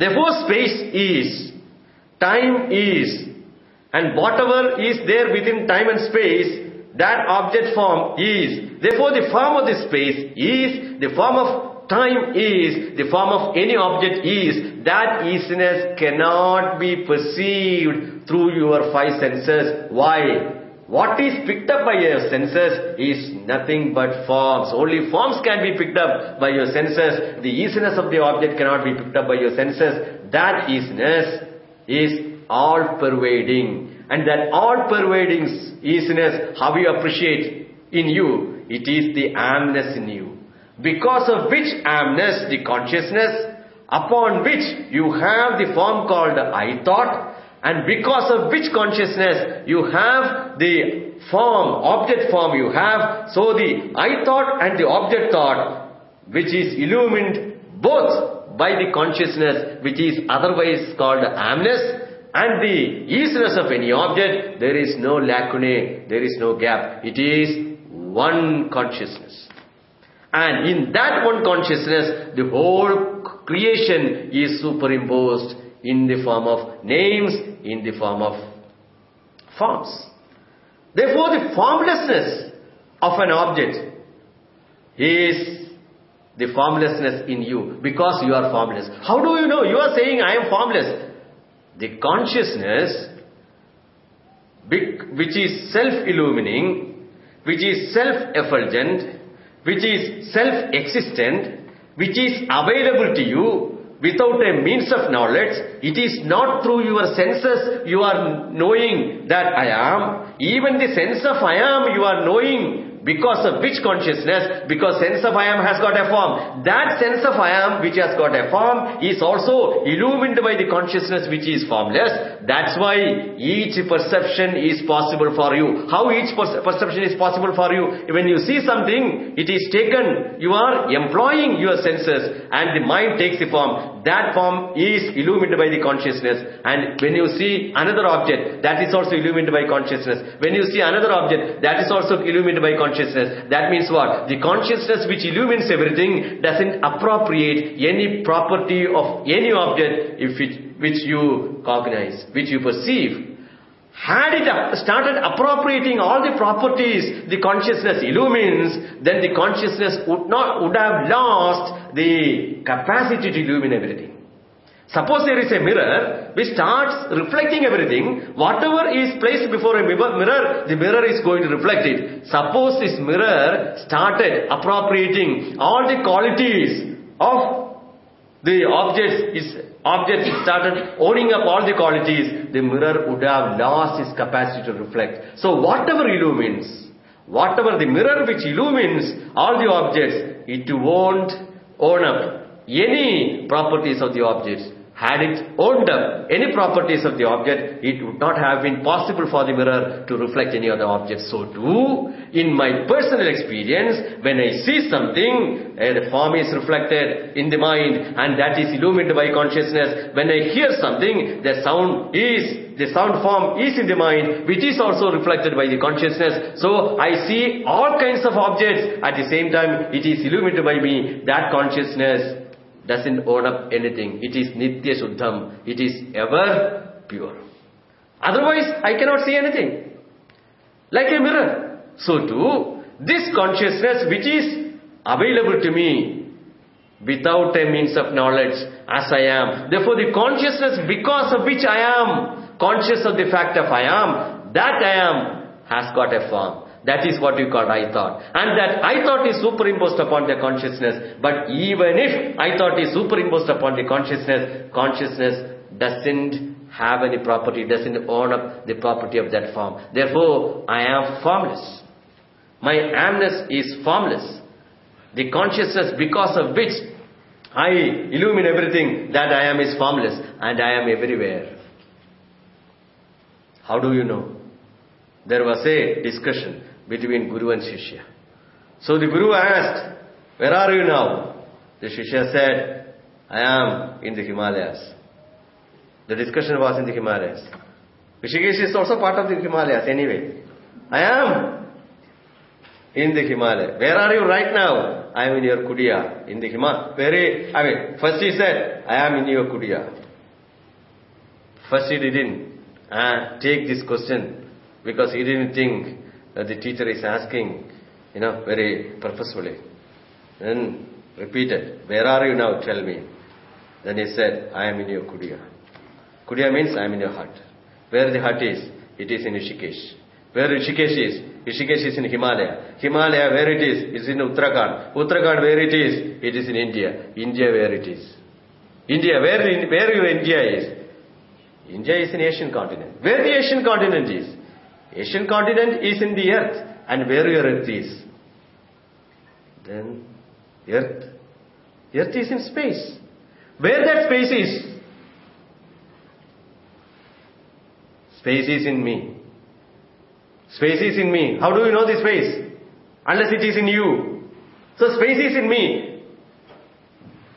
Therefore space is, time is, and whatever is there within time and space, that object form is. Therefore the form of the space is, the form of time is, the form of any object is. That isness cannot be perceived through your five senses. Why? What is picked up by your senses is nothing but forms. Only forms can be picked up by your senses. The isness of the object cannot be picked up by your senses. That isness is all-pervading. And that all-pervading isness, how you appreciate in you, it is the amness in you. Because of which amness, the consciousness, upon which you have the form called I thought, and because of which consciousness you have the form, object form you have, so the I thought and the object thought, which is illumined both by the consciousness, which is otherwise called amness, and the isness of any object, there is no lacunae, there is no gap. It is one consciousness. And in that one consciousness, the whole creation is superimposed in the form of names, in the form of forms. Therefore, the formlessness of an object is the formlessness in you, because you are formless. How do you know? You are saying, I am formless. The consciousness, which is self-illumining, which is self-effulgent, which is self-existent, which is available to you without a means of knowledge, it is not through your senses you are knowing that I am. Even the sense of I am you are knowing. Because of which consciousness? Because sense of I am has got a form. That sense of I am which has got a form is also illumined by the consciousness which is formless. That's why each perception is possible for you. How each perception is possible for you? When you see something, it is taken. You are employing your senses and the mind takes the form. That form is illumined by the consciousness. And when you see another object, that is also illumined by consciousness. When you see another object, that is also illumined by consciousness. That means what? The consciousness which illumines everything doesn't appropriate any property of any object which you cognize, which you perceive. Had it started appropriating all the properties the consciousness illumines, then the consciousness would have lost the capacity to illumine everything. Suppose there is a mirror which starts reflecting everything. Whatever is placed before a mirror, the mirror is going to reflect it. Suppose this mirror started appropriating all the qualities of the objects started owning up all the qualities, the mirror would have lost its capacity to reflect. So whatever illumines, whatever the mirror which illumines all the objects, it won't own up any properties of the objects. Had it owned up any properties of the object, it would not have been possible for the mirror to reflect any other object. So too, in my personal experience, when I see something, the form is reflected in the mind and that is illumined by consciousness. When I hear something, the sound form is in the mind, which is also reflected by the consciousness. So I see all kinds of objects. At the same time, it is illuminated by me. That consciousness doesn't own up anything. It is Nitya Shuddham. It is ever pure. Otherwise, I cannot see anything. Like a mirror. So too, this consciousness which is available to me without a means of knowledge as I am. Therefore, the consciousness because of which I am conscious of the fact of I am, that I am has got a form. That is what we call I thought. And that I thought is superimposed upon the consciousness. But even if I thought is superimposed upon the consciousness doesn't have any property, doesn't own up the property of that form. Therefore, I am formless. My amness is formless. The consciousness because of which I illumine everything, that I am is formless. And I am everywhere. How do you know? There was a discussion between Guru and Shishya. So the Guru asked, where are you now? The Shishya said, I am in the Himalayas. The discussion was in the Himalayas. Rishikesh is also part of the Himalayas anyway. I am. in the Himalaya. Where are you right now? I am in your kudiya. In the Himalaya. First he said, I am in your kudiya. First he didn't take this question because he didn't think that the teacher is asking, very purposefully. Then repeated, where are you now? Tell me. Then he said, I am in your kudiya. Kudiya means I am in your hut. Where the hut is? It is in Rishikesh. Where Rishikesh is? Rishikesh is in Himalaya. Himalaya, where it is in Uttarakhand. Uttarakhand, where it is? It is in India. India, where it is? India, where your India is? India is in Asian continent. Where the Asian continent is? Asian continent is in the earth. And where your earth is? Then, earth. Earth is in space. Where that space is? Space is in me. Space is in me. How do you know the space? Unless it is in you. So space is in me.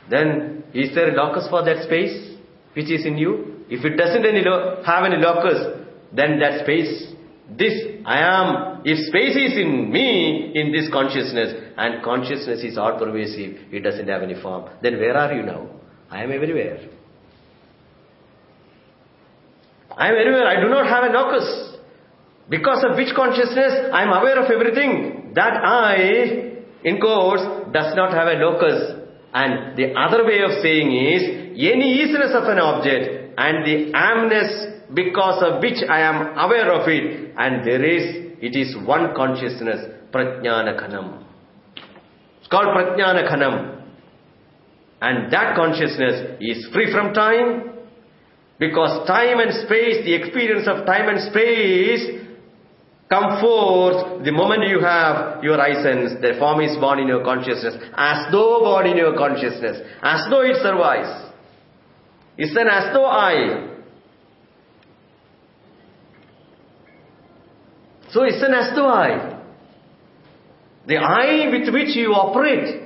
Then, is there a locus for that space which is in you? If it doesn't have any locus, then that space, if space is in me, in this consciousness, and consciousness is all pervasive, it doesn't have any form, then where are you now? I am everywhere. I am everywhere. I do not have a locus. Because of which consciousness I am aware of everything. That I, in quotes, does not have a locus. And the other way of saying is, any easiness of an object and the amness because of which I am aware of it, and it is one consciousness, Prajnana Khanam. It's called Prajnana Khanam. And that consciousness is free from time, because time and space, the experience of time and space, come forth the moment you have your eye sense. The form is born in your consciousness, as though born in your consciousness, as though it survives. It's an as though I. So it's an as though I. The I with which you operate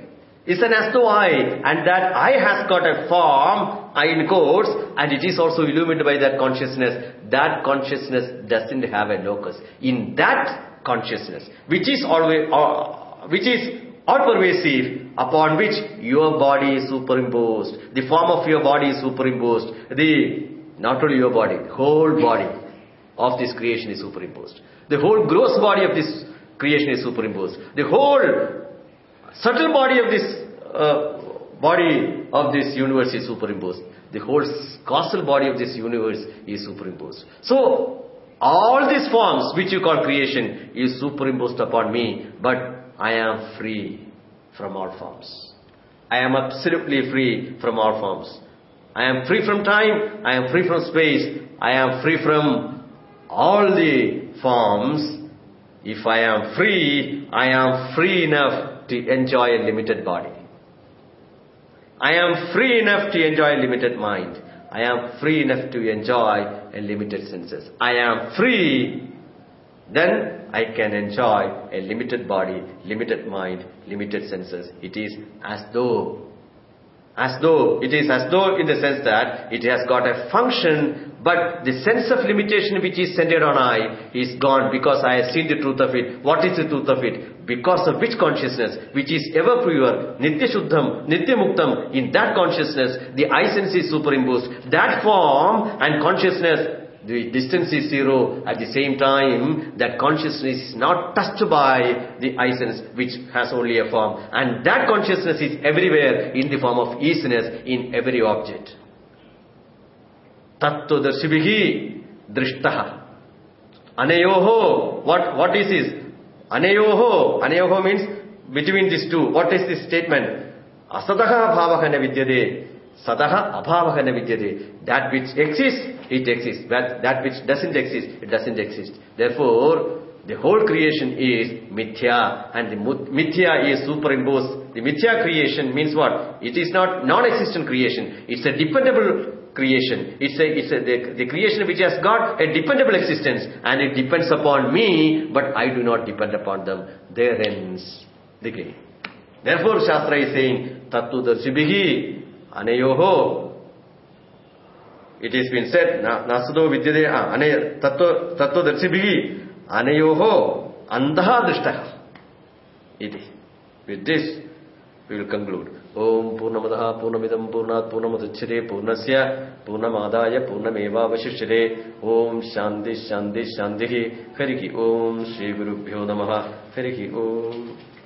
is an as though I, and that I has got a form, I in quotes, and it is also illuminated by that consciousness. That consciousness doesn't have a locus. In that consciousness, which is all pervasive, upon which your body is superimposed, the form of your body is superimposed, not only your body, the whole body of this creation is superimposed. The whole gross body of this creation is superimposed. The whole subtle body of this universe is superimposed. The whole causal body of this universe is superimposed. So, all these forms which you call creation is superimposed upon me, but I am free from all forms. I am absolutely free from all forms. I am free from time, I am free from space, I am free from all the forms. If I am free enough to enjoy a limited body. I am free enough to enjoy a limited mind. I am free enough to enjoy a limited senses. I am free, then I can enjoy a limited body, limited mind, limited senses. It is as though in the sense that it has got a function, but the sense of limitation which is centered on I is gone because I have seen the truth of it. What is the truth of it? Because of which consciousness, which is ever pure, Nitya Shuddham, Nitya Muktam, in that consciousness, the I sense is superimposed. That form and consciousness, the distance is zero. At the same time, that consciousness is not touched by the I sense, which has only a form. And that consciousness is everywhere in the form of easiness in every object. Tattva darshibihi drishtaha. Anayoho. What is this? Anayoho. Anayoho means between these two. What is this statement? Asadaha bhavaka na vidyade. Sadaha abhavaka na vidyade. That which exists, it exists. That which doesn't exist, it doesn't exist. Therefore, the whole creation is mithya, and the mithya is superimposed. The mithya creation means what? It is not non-existent creation. It's a dependable creation. The creation which has got a dependable existence, and it depends upon me, but I do not depend upon them. There ends the game. Therefore, Shastra is saying, Tattu darshibihi anayoho. It has been said, Nasado vidyade tattva darshibihi anayoho andaha drishtaha. iti. With this, we will conclude. Om Purnamadaha Purnamidam Purnat Purnamudachyate Purnasya Purnamadaya Purnamevavashishyate. Om Shanti Shanti Shanti. Hariki Om. Shri Gurubhyo Namaha. Hariki Om.